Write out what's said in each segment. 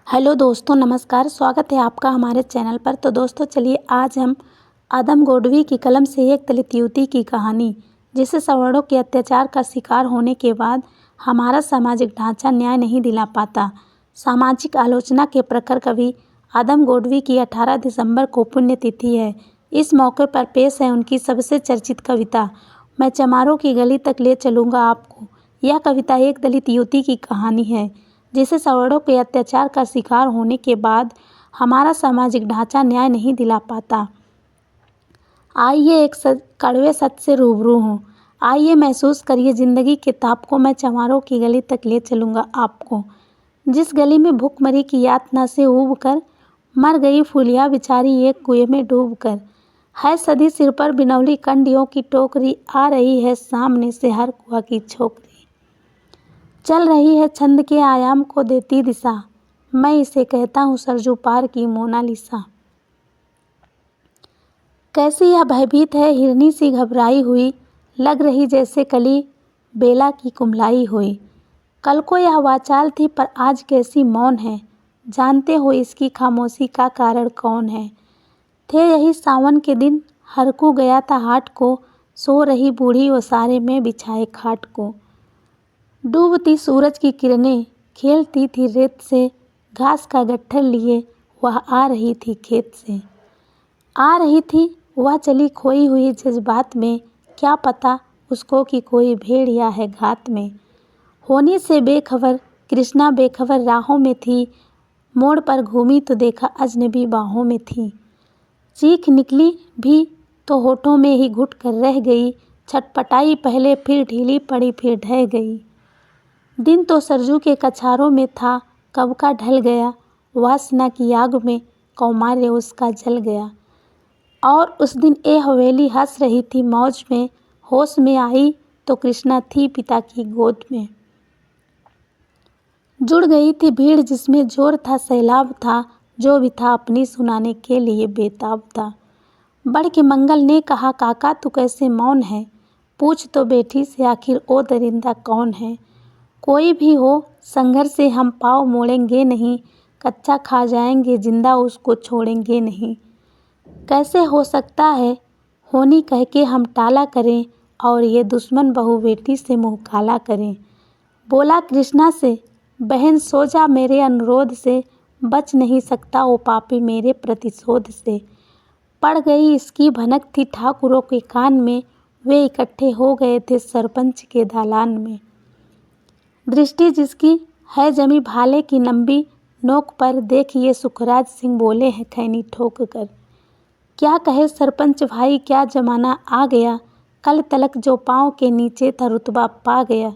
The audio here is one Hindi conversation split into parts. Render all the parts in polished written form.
हेलो दोस्तों, नमस्कार। स्वागत है आपका हमारे चैनल पर। तो दोस्तों चलिए आज हम आदम गोडवी की कलम से एक दलित युवती की कहानी, जिसे सवर्णों के अत्याचार का शिकार होने के बाद हमारा सामाजिक ढांचा न्याय नहीं दिला पाता, सामाजिक आलोचना के प्रखर कवि आदम गोडवी की 18 दिसंबर को पुण्यतिथि है। इस मौके पर पेश है उनकी सबसे चर्चित कविता मैं चमारों की गली तक ले चलूँगा आपको। यह कविता एक दलित युवती की कहानी है जिसे सवर्णों के अत्याचार का शिकार होने के बाद हमारा सामाजिक ढांचा न्याय नहीं दिला पाता। आइए एक कड़वे सत्य से रूबरू हों। आइए महसूस करिए ज़िंदगी के ताप को। मैं चमारों की गली तक ले चलूँगा आपको, जिस गली में भूखमरी की यातना से ऊब कर मर गई फूलिया बेचारी एक कुएं में डूब कर। है सदी सिर पर बिनौली कंडियों की टोकरी, आ रही है सामने से हर कुआ की छोकरी। चल रही है छंद के आयाम को देती दिशा, मैं इसे कहता हूँ सरजू पार की मोनालिसा। कैसी यह भयभीत है हिरनी सी घबराई हुई, लग रही जैसे कली बेला की कुम्हलाई हुई। कल को यह वाचाल थी पर आज कैसी मौन है, जानते हो इसकी खामोशी का कारण कौन है। थे यही सावन के दिन, हरकू गया था हाट को, सो रही बूढ़ी ओसारे में बिछाए खाट को। डूबती सूरज की किरणें खेलती थी रेत से, घास का गट्ठर लिए वह आ रही थी खेत से। आ रही थी वह चली खोई हुई जज्बात में, क्या पता उसको कि कोई भेड़िया है घात में। होने से बेखबर कृष्णा बेखबर राहों में थी, मोड़ पर घूमी तो देखा अजनबी बाहों में थी। चीख निकली भी तो होठों में ही घुट कर रह गई, छटपटाई पहले फिर ढीली पड़ी फिर ढह गई। दिन तो सरजू के कछारों में था, कब का ढल गया, वासना की आग में कौमार्य उसका जल गया। और उस दिन ए हवेली हंस रही थी मौज में, होश में आई तो कृष्णा थी पिता की गोद में। जुड़ गई थी भीड़ जिसमें जोर था सैलाब था, जो भी था अपनी सुनाने के लिए बेताब था। बढ़ के मंगल ने कहा काका तू कैसे मौन है, पूछ तो बेटी से आखिर ओ दरिंदा कौन है। कोई भी हो संघर्ष से हम पाँव मोड़ेंगे नहीं, कच्चा खा जाएंगे जिंदा उसको छोड़ेंगे नहीं। कैसे हो सकता है होनी कह के हम टाला करें, और ये दुश्मन बहू बेटी से मुँह काला करें। बोला कृष्णा से बहन सो जा मेरे अनुरोध से, बच नहीं सकता वो पापी मेरे प्रतिशोध से। पड़ गई इसकी भनक थी ठाकुरों के कान में, वे इकट्ठे हो गए थे सरपंच के दालान में। दृष्टि जिसकी है जमी भाले की लंबी, नोक पर देखिए सुखराज सिंह बोले हैं खैनी ठोक कर। क्या कहे सरपंच भाई क्या जमाना आ गया, कल तलक जो पाँव के नीचे था रुतबा पा गया।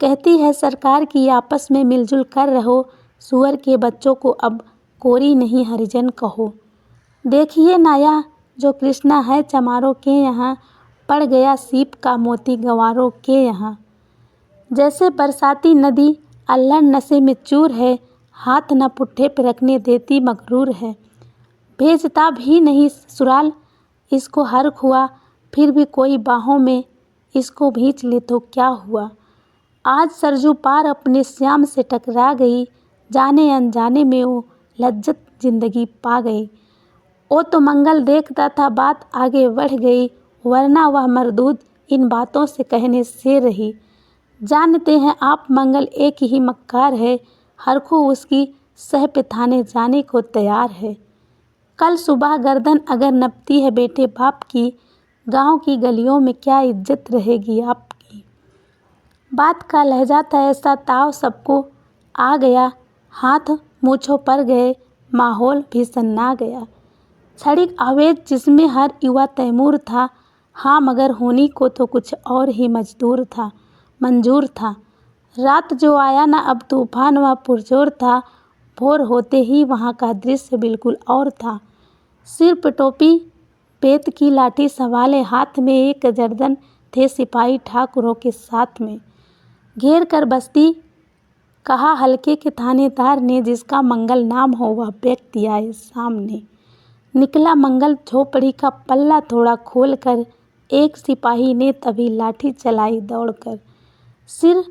कहती है सरकार की आपस में मिलजुल कर रहो, सुअर के बच्चों को अब कोरी नहीं हरिजन कहो। देखिए नाया जो कृष्णा है चमारों के यहाँ, पड़ गया सीप का मोती गंवारों के यहाँ। जैसे बरसाती नदी अल्हड़ नशे में चूर है, हाथ न पुट्ठे पे रखने देती मगरूर है। भेजता भी नहीं ससुराल इसको हर्क हुआ, फिर भी कोई बाहों में इसको भींच ले तो क्या हुआ। आज सरजू पार अपने श्याम से टकरा गई, जाने अनजाने में वो लज्जत जिंदगी पा गई। वो तो मंगल देखता था बात आगे बढ़ गई, वरना वह मरदूद इन बातों से कहने से रही। जानते हैं आप मंगल एक ही मक्कार है, हरखू उसकी सह पे थाने जाने को तैयार है। कल सुबह गर्दन अगर नपती है बेटे बाप की, गांव की गलियों में क्या इज्जत रहेगी आपकी। बात का लहजा था ऐसा ताव सबको आ गया, हाथ मूँछों पर गए माहौल भी सन्ना गया। क्षणिक आवेश जिसमें हर युवा तैमूर था, हाँ मगर होनी को तो कुछ और ही मंजूर था। रात जो आया ना अब तूफान व पुरजोर था, भोर होते ही वहाँ का दृश्य बिल्कुल और था। सिर पे टोपी पेट की लाठी संभाले हाथ में एक गर्दन थे सिपाही ठाकुरों के साथ में। घेर कर बस्ती कहा हल्के के थानेदार ने, जिसका मंगल नाम हो वह व्यक्ति आए सामने। निकला मंगल झोपड़ी का पल्ला थोड़ा खोल कर, एक सिपाही ने तभी लाठी चलाई दौड़कर। सिर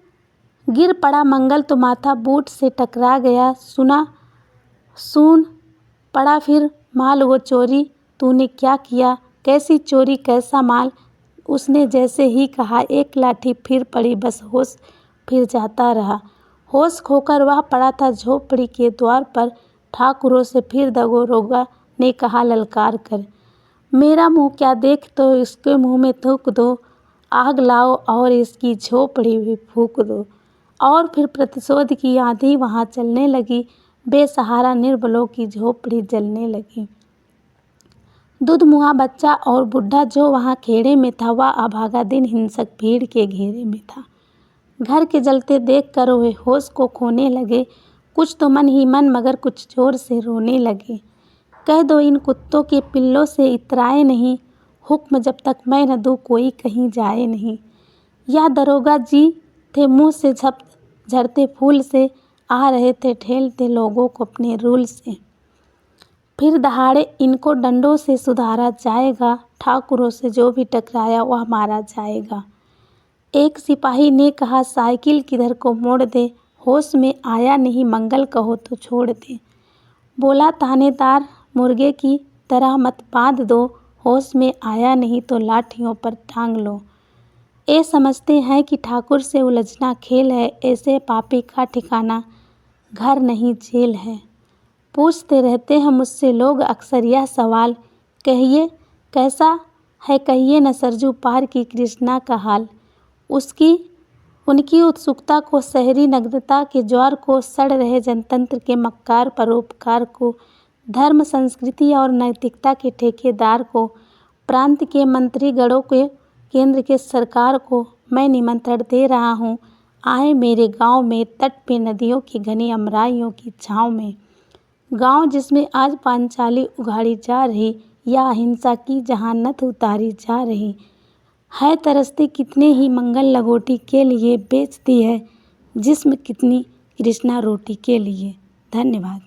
गिर पड़ा मंगल तो माथा बूट से टकरा गया, सुना सुन पड़ा फिर माल वो चोरी, तूने क्या किया, कैसी चोरी कैसा माल। उसने जैसे ही कहा एक लाठी फिर पड़ी, बस होश फिर जाता रहा। होश खोकर वह पड़ा था झोपड़ी के द्वार पर। ठाकुरों से फिर दरोगा ने कहा ललकार कर, मेरा मुंह क्या देख तो इसके मुंह में थूक दो, आग लाओ और इसकी झोपड़ी भी फूंक दो। और फिर प्रतिशोध की आंधी वहाँ चलने लगी, बेसहारा निर्बलों की झोपड़ी जलने लगी। दूधमुहा बच्चा और बुढ़ा जो वहाँ खेड़े में था, वह अभागा दिन हिंसक भीड़ के घेरे में था। घर के जलते देख कर वे होश को खोने लगे, कुछ तो मन ही मन मगर कुछ जोर से रोने लगे। कह दो इन कुत्तों के पिल्लों से इतराए नहीं, हुक्म जब तक मैं न दूँ कोई कहीं जाए नहीं। यह दरोगा जी थे मुँह से झड़ते फूल से, आ रहे थे ठेलते लोगों को अपने रूल से। फिर दहाड़े इनको डंडों से सुधारा जाएगा, ठाकुरों से जो भी टकराया वह मारा जाएगा। एक सिपाही ने कहा साइकिल किधर को मोड़ दे, होश में आया नहीं मंगल कहो तो छोड़ दे। बोला थानेदार मुर्गे की तरह मत बांध दो, होश में आया नहीं तो लाठियों पर टांग लो। ये समझते हैं कि ठाकुर से उलझना खेल है, ऐसे पापी का ठिकाना घर नहीं जेल है। पूछते रहते हैं मुझसे लोग अक्सर यह सवाल, कहिए कैसा है कहिए न सरजू पार की कृष्णा का हाल। उनकी उत्सुकता को, शहरी नग्नता के ज्वार को, सड़ रहे जनतंत्र के मक्कार परोपकार को, धर्म संस्कृति और नैतिकता के ठेकेदार को, प्रांत के मंत्रीगणों के, केंद्र के सरकार को मैं निमंत्रण दे रहा हूँ, आए मेरे गांव में तट पे नदियों की घनी अमराइयों की छाँव में। गांव जिसमें आज पांचाली उघाड़ी जा रही, या अहिंसा की जहानत उतारी जा रही है। तरसती कितने ही मंगल लगोटी के लिए, बेचती है जिस्म कितनी कृष्णा रोटी के लिए। धन्यवाद।